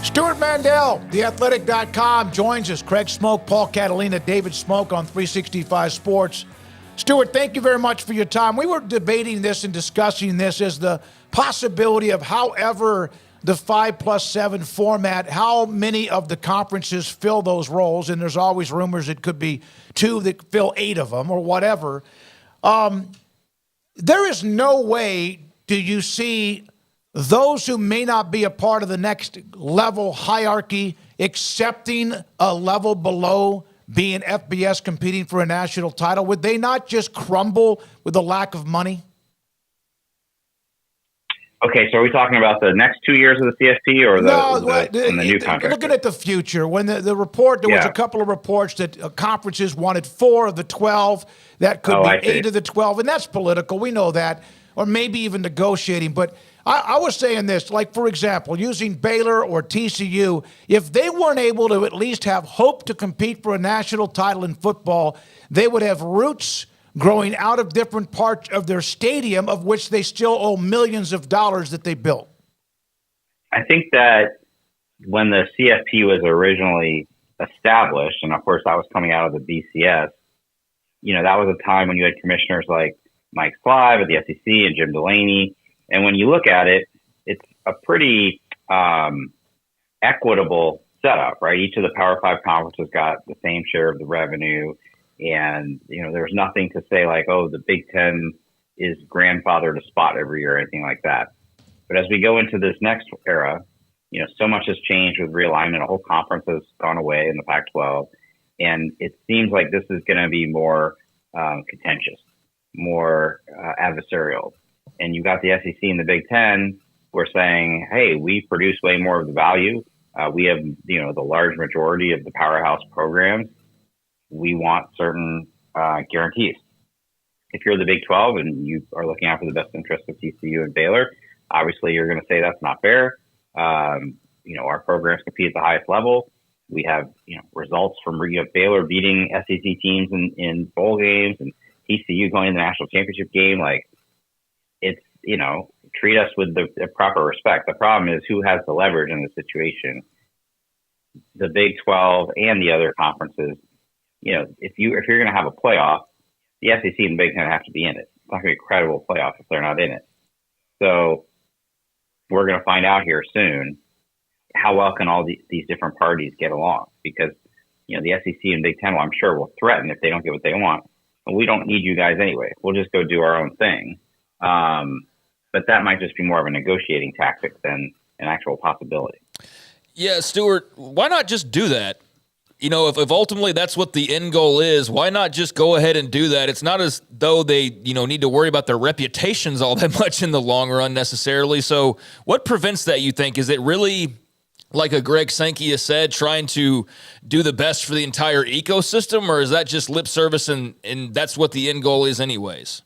Stewart Mandel, theathletic.com, joins us. Craig Smoak, Paul Catalina, David Smoak on 365 Sports. Stewart, thank you very much for your time. We were debating this and discussing this as the possibility of however the 5+7 format, how many of the conferences fill those roles, and there's always rumors it could be 2 that fill 8 of them or whatever. There is no way do you see those who may not be a part of the next level hierarchy accepting a level below being FBS competing for a national title? Would they not just crumble with the lack of money? Okay, so are we talking about the next 2 years of the CFP or the new contract? Looking at the future, when the report, there was a couple of reports that conferences wanted 4 of the 12. That could be 8 of the 12, and that's political. We know that, or maybe even negotiating. But I was saying this, like, for example, using Baylor or TCU, if they weren't able to at least have hope to compete for a national title in football, they would have roots growing out of different parts of their stadium, of which they still owe millions of dollars that they built. I think that when the CFP was originally established, and of course that was coming out of the BCS, that was a time when you had commissioners like Mike Slive at the SEC and Jim Delaney. And when you look at it, it's a pretty equitable setup, right? Each of the Power 5 conferences got the same share of the revenue. And, there was nothing to say like, oh, the Big Ten is grandfathered a spot every year or anything like that. But as we go into this next era, so much has changed with realignment. A whole conference has gone away in the Pac-12. And it seems like this is going to be more contentious, more adversarial. And you've got the SEC and the Big Ten who are saying, hey, we produce way more of the value. We have, the large majority of the powerhouse programs. We want certain guarantees. If you're the Big 12 and you are looking out for the best interest of TCU and Baylor, obviously you're going to say that's not fair. Our programs compete at the highest level. We have, results from Baylor beating SEC teams in bowl games and TCU going to the national championship game. Like, it's, treat us with the proper respect. The problem is who has the leverage in this situation. The Big 12 and the other conferences, if you're going to have a playoff, the SEC and the Big Ten have to be in it. It's not going to be a credible playoff if they're not in it. So we're going to find out here soon how well can all these different parties get along, because the SEC and Big Ten, well, I'm sure will threaten if they don't get what they want. But we don't need you guys anyway. We'll just go do our own thing. But that might just be more of a negotiating tactic than an actual possibility. Yeah, Stewart, why not just do that? If ultimately that's what the end goal is, why not just go ahead and do that? It's not as though they, need to worry about their reputations all that much in the long run necessarily. So what prevents that, you think? Is it really, like a Greg Sankey has said, trying to do the best for the entire ecosystem, or is that just lip service and that's what the end goal is anyways?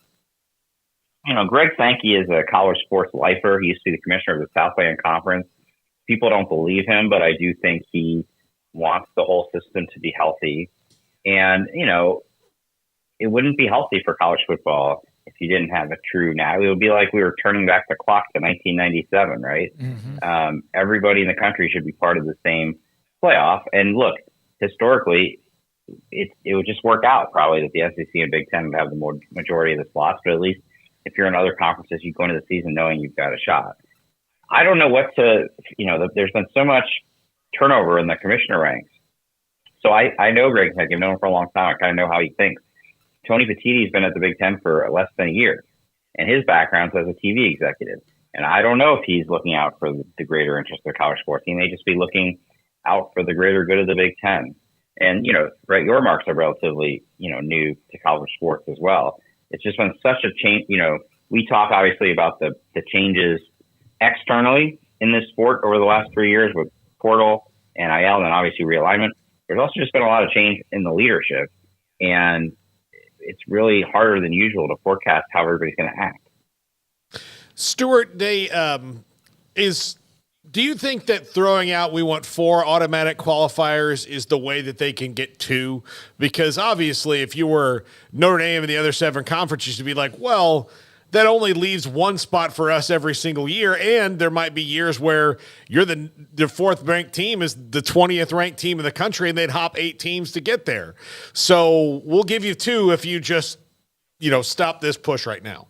Greg Sankey is a college sports lifer. He used to be the commissioner of the Southland Conference. People don't believe him, but I do think he wants the whole system to be healthy. And, it wouldn't be healthy for college football if you didn't have a true now. It would be like we were turning back the clock to 1997, right? Mm-hmm. Everybody in the country should be part of the same playoff. And look, historically, it would just work out probably that the SEC and Big Ten would have the majority of the slots, but at least if you're in other conferences, you go into the season knowing you've got a shot. I don't know what to, there's been so much turnover in the commissioner ranks. So I know Greg Sankey. I've known him for a long time. I kind of know how he thinks. Tony Petitti's been at the Big Ten for less than a year, and his background's as a TV executive. And I don't know if he's looking out for the greater interest of college sports. He may just be looking out for the greater good of the Big Ten. And, Brett Yormark's are relatively, new to college sports as well. It's just been such a change. We talk obviously about the changes externally in this sport over the last 3 years with portal, NIL, and obviously realignment. There's also just been a lot of change in the leadership, and it's really harder than usual to forecast how everybody's going to act. Stewart, do you think that throwing out we want 4 automatic qualifiers is the way that they can get 2? Because obviously if you were Notre Dame and the other 7 conferences, you'd be like, well, that only leaves one spot for us every single year. And there might be years where you're the fourth ranked team is the 20th ranked team in the country, and they'd hop 8 teams to get there. So we'll give you 2 if you just, stop this push right now.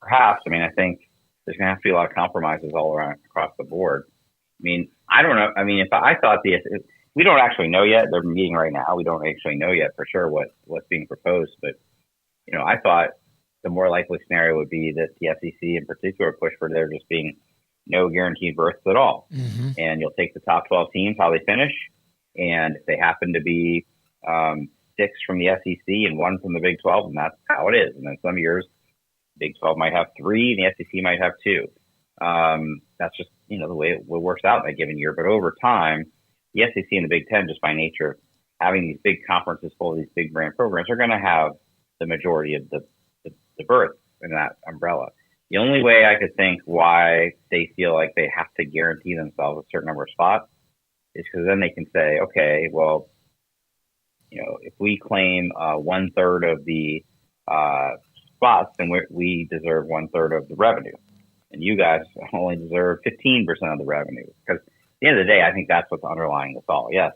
Perhaps. I mean, I think there's going to have to be a lot of compromises all around across the board. I mean, I don't know. I mean, if I thought we don't actually know yet. They're meeting right now. We don't actually know yet for sure what's being proposed. But, I thought the more likely scenario would be that the SEC in particular push for there just being no guaranteed berths at all. Mm-hmm. And you'll take the top 12 teams, how they finish. And if they happen to be 6 from the SEC and 1 from the Big 12, and that's how it is. And then some years, Big 12 might have 3 and the SEC might have 2. That's just, the way it works out in a given year. But over time, the SEC and the Big 10, just by nature, having these big conferences full of these big brand programs, are going to have the majority of the berth in that umbrella. The only way I could think why they feel like they have to guarantee themselves a certain number of spots is because then they can say, okay, well, if we claim 1/3 of the spots, then we deserve 1/3 of the revenue, and you guys only deserve 15% of the revenue. Because at the end of the day, I think that's what's underlying this all. Yes,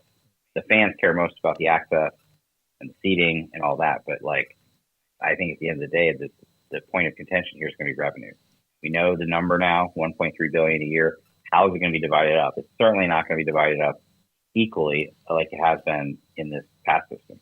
the fans care most about the access and the seating and all that, but I think at the end of the day, the point of contention here is going to be revenue. We know the number now, $1.3 billion a year. How is it going to be divided up? It's certainly not going to be divided up equally like it has been in this past system.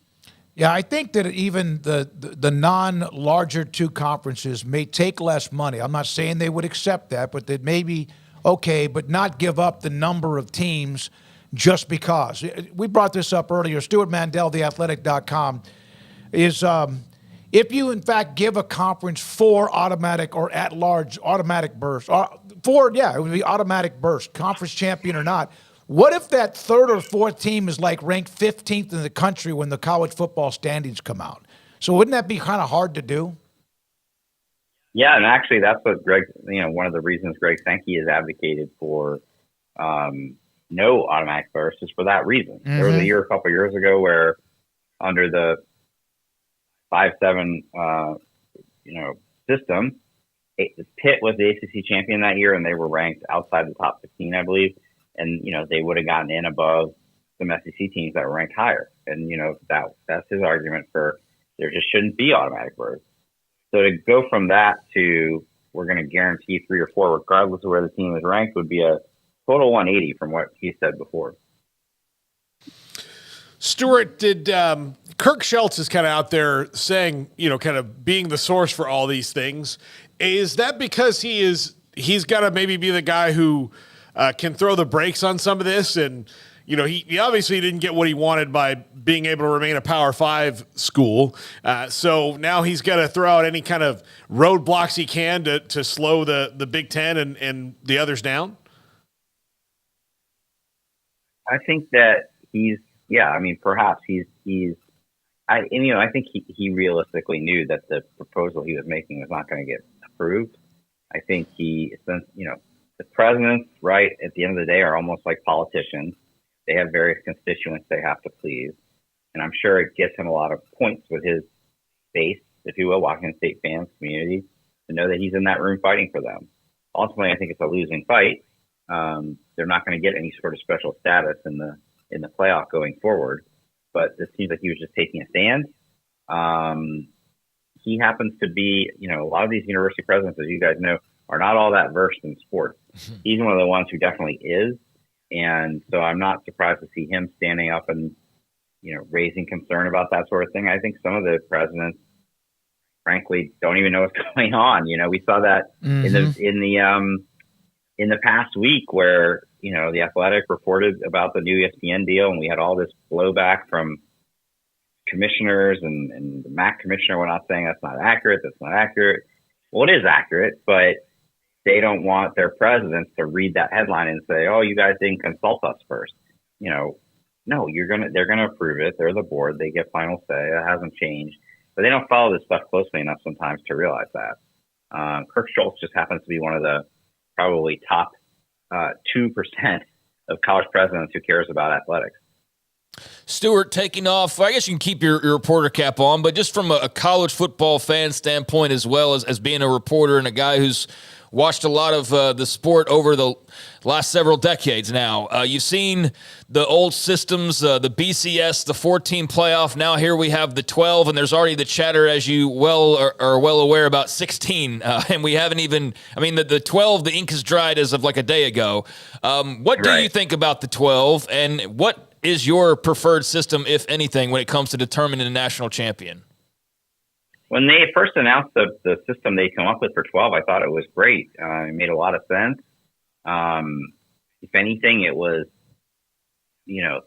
Yeah, I think that even the non-larger 2 conferences may take less money. I'm not saying they would accept that, but they'd maybe okay, but not give up the number of teams just because. We brought this up earlier. Stewart Mandel, theathletic.com, is if you, in fact, give a conference 4 automatic or at-large automatic bursts, it would be automatic burst, conference champion or not. What if that 3rd or 4th team is ranked 15th in the country when the college football standings come out? So wouldn't that be kind of hard to do? Yeah, and actually that's what Greg, one of the reasons Greg Sankey has advocated for no automatic bursts is for that reason. Mm-hmm. There was a couple of years ago where under the 5-7, system, Pitt was the ACC champion that year, and they were ranked outside the top 15, I believe. And, they would have gotten in above some SEC teams that were ranked higher. And, that's his argument for there just shouldn't be automatic berths. So to go from that to we're going to guarantee 3 or 4, regardless of where the team is ranked, would be a total 180 from what he said before. Stewart, did Kirk Schultz is kind of out there saying, kind of being the source for all these things. Is that because he's got to maybe be the guy who can throw the brakes on some of this? And, he obviously didn't get what he wanted by being able to remain a Power 5 school. So now he's got to throw out any kind of roadblocks he can to slow the Big Ten and the others down. I think that perhaps I think he realistically knew that the proposal he was making was not going to get approved. I think the presidents, right, at the end of the day are almost like politicians. They have various constituents they have to please. And I'm sure it gets him a lot of points with his base, if you will, Washington State fans, community, to know that he's in that room fighting for them. Ultimately, I think it's a losing fight. They're not going to get any sort of special status in the playoff going forward. But it seems like he was just taking a stand. He happens to be, a lot of these university presidents, as you guys know, are not all that versed in sports. Mm-hmm. He's one of the ones who definitely is. And so I'm not surprised to see him standing up and, raising concern about that sort of thing. I think some of the presidents, frankly, don't even know what's going on. We saw that mm-hmm. in the past week where, the Athletic reported about the new ESPN deal, and we had all this blowback from commissioners and the MAC commissioner went out saying that's not accurate. Well, it is accurate, but they don't want their presidents to read that headline and say, oh, you guys didn't consult us first. No, they're going to approve it. They're the board. They get final say. That hasn't changed, but they don't follow this stuff closely enough sometimes to realize that. Kirk Schultz just happens to be one of the probably top 2% of college presidents who cares about athletics. Stewart, taking off, I guess you can keep your reporter cap on, but just from a college football fan standpoint, as well as being a reporter and a guy who's watched a lot of the sport over the last several decades now. You've seen the old systems, the BCS, the 14 playoff. Now here we have the 12, and there's already the chatter, as you are well aware, about 16. And we haven't even, the 12, the ink is dried as of like a day ago. What do you think about the 12, and what is your preferred system, if anything, when it comes to determining a national champion? When they first announced the system they come up with for 12, I thought it was great. It made a lot of sense. If anything, it was,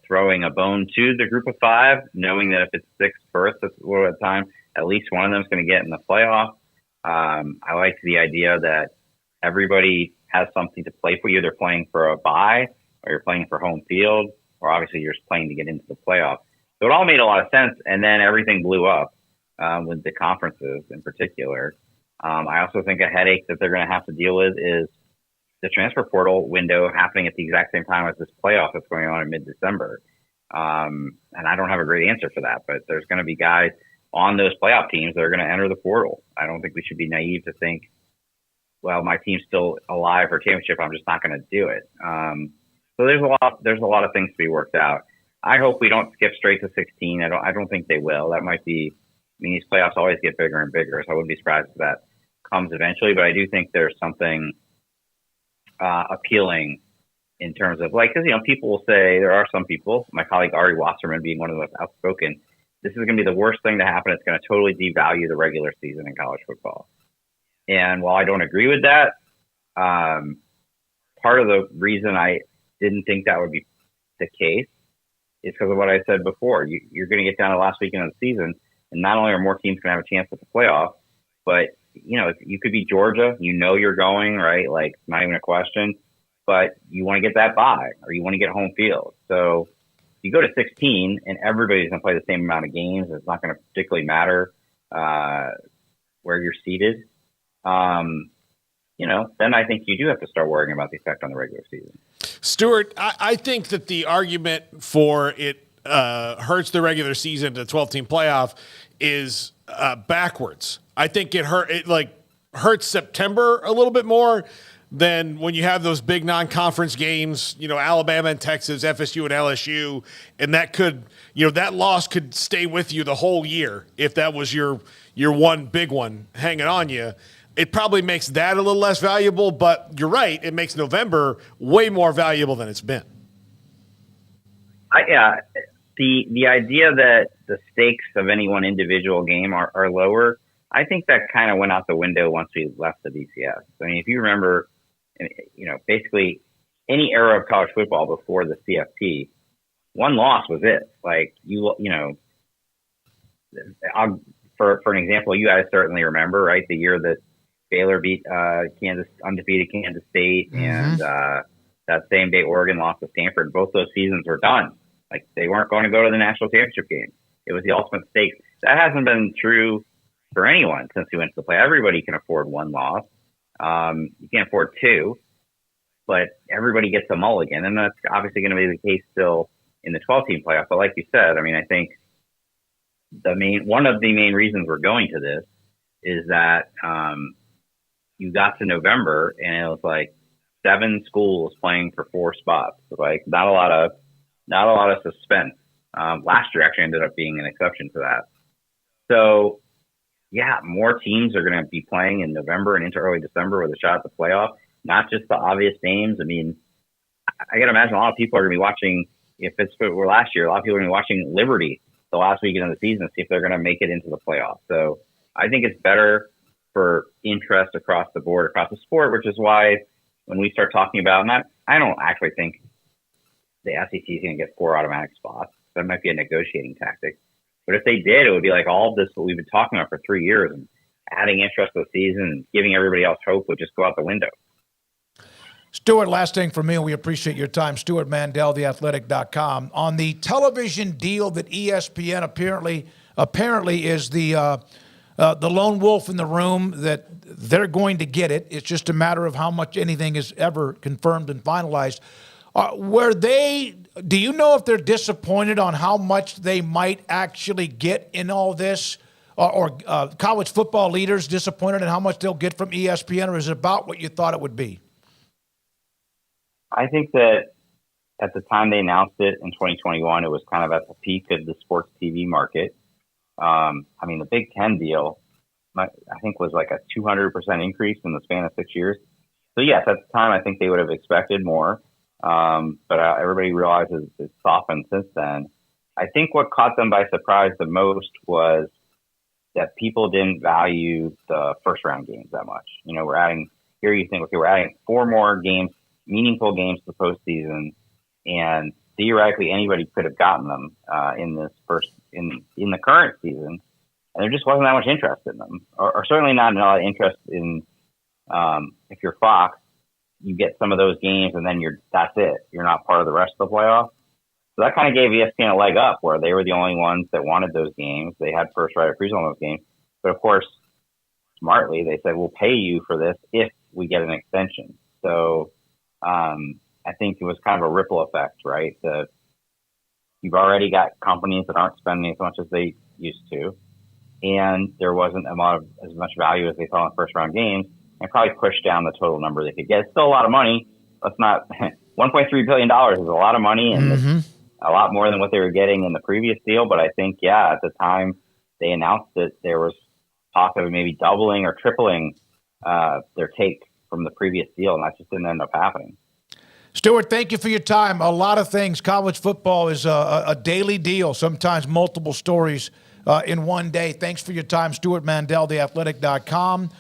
throwing a bone to the group of 5, knowing that if it's 6 berths at a time, at least one of them is going to get in the playoff. I liked the idea that everybody has something to play for. You're either playing for a bye, or you're playing for home field, or obviously you're just playing to get into the playoff. So it all made a lot of sense, and then everything blew up. With the conferences in particular. I also think a headache that they're going to have to deal with is the transfer portal window happening at the exact same time as this playoff that's going on in mid-December. And I don't have a great answer for that, but there's going to be guys on those playoff teams that are going to enter the portal. I don't think we should be naive to think, well, my team's still alive for championship, I'm just not going to do it. So there's a lot of things to be worked out. I hope we don't skip straight to 16. I don't think they will. That might be, these playoffs always get bigger and bigger, so I wouldn't be surprised if that comes eventually. But I do think there's something appealing in terms of, because people will say, there are some people, my colleague Ari Wasserman being one of the most outspoken, this is going to be the worst thing to happen. It's going to totally devalue the regular season in college football. And while I don't agree with that, part of the reason I didn't think that would be the case is because of what I said before. You're going to get down to the last weekend of the season, and not only are more teams going to have a chance at the playoff, but, if you could be Georgia, you're going, right? Like, not even a question, but you want to get that bye, or you want to get home field. So you go to 16 and everybody's going to play the same amount of games. It's not going to particularly matter where you're seated. Then I think you do have to start worrying about the effect on the regular season. Stewart, I think that the argument for it hurts the regular season to 12-team playoff is backwards. I think it hurts September a little bit more than when you have those big non-conference games, Alabama and Texas, FSU and LSU, and that could, that loss could stay with you the whole year if that was your one big one hanging on you. It probably makes that a little less valuable, but you're right, it makes November way more valuable than it's been. The idea that the stakes of any one individual game are lower, I think that kind of went out the window once we left the BCS. If you remember, basically any era of college football before the CFP, one loss was it. For an example, you guys certainly remember, right? The year that Baylor beat undefeated Kansas State, and that same day Oregon lost to Stanford. Both those seasons were done. They weren't going to go to the national championship game. It was the ultimate stakes. That hasn't been true for anyone since we went to the play. Everybody can afford one loss. You can't afford 2, but everybody gets a mulligan, and that's obviously going to be the case still in the 12-team playoff. But like you said, I think one of the main reasons we're going to this is that you got to November and it was 7 schools playing for 4 spots. Not a lot of suspense. Last year actually ended up being an exception to that. So yeah, more teams are going to be playing in November and into early December with a shot at the playoff. Not just the obvious names. I got to imagine a lot of people are going to be watching. If it's for last year, a lot of people are going to be watching Liberty the last weekend of the season to see if they're going to make it into the playoff. So I think it's better for interest across the board, across the sport, which is why when we start talking about, I don't actually think the SEC is going to get 4 automatic spots. That might be a negotiating tactic. But if they did, it would be like all of this what we've been talking about for 3 years, and adding interest to the season and giving everybody else hope would just go out the window. Stewart, last thing for me, and we appreciate your time. Stewart Mandel, theathletic.com. On the television deal that ESPN apparently is the lone wolf in the room, that they're going to get it. It's just a matter of how much anything is ever confirmed and finalized. Do you know if they're disappointed on how much they might actually get in all this? Or college football leaders disappointed in how much they'll get from ESPN, or is it about what you thought it would be? I think that at the time they announced it in 2021, it was kind of at the peak of the sports TV market. The Big Ten deal, I think, was like a 200% increase in the span of 6 years. So yes, at the time, I think they would have expected more. But everybody realizes it's softened since then. I think what caught them by surprise the most was that people didn't value the first round games that much. We're adding, here you think, okay, we're adding 4 more games, meaningful games to the postseason, and theoretically anybody could have gotten them in the current season, and there just wasn't that much interest in them, or certainly not a lot of interest in. If you're Fox, you get some of those games, and then that's it. You're not part of the rest of the playoff. So that kind of gave ESPN a leg up, where they were the only ones that wanted those games. They had first right of refusal on those games. But of course, smartly, they said, we'll pay you for this if we get an extension. So I think it was kind of a ripple effect, right? You've already got companies that aren't spending as much as they used to, and there wasn't as much value as they thought in first round games, and probably pushed down the total number they could get. It's still a lot of money. Let's not $1.3 billion is a lot of money, and it's a lot more than what they were getting in the previous deal. But I think, at the time they announced it, there was talk of maybe doubling or tripling their take from the previous deal, and that just didn't end up happening. Stewart, thank you for your time. A lot of things. College football is a daily deal, sometimes multiple stories in one day. Thanks for your time. Stewart Mandel, theathletic.com.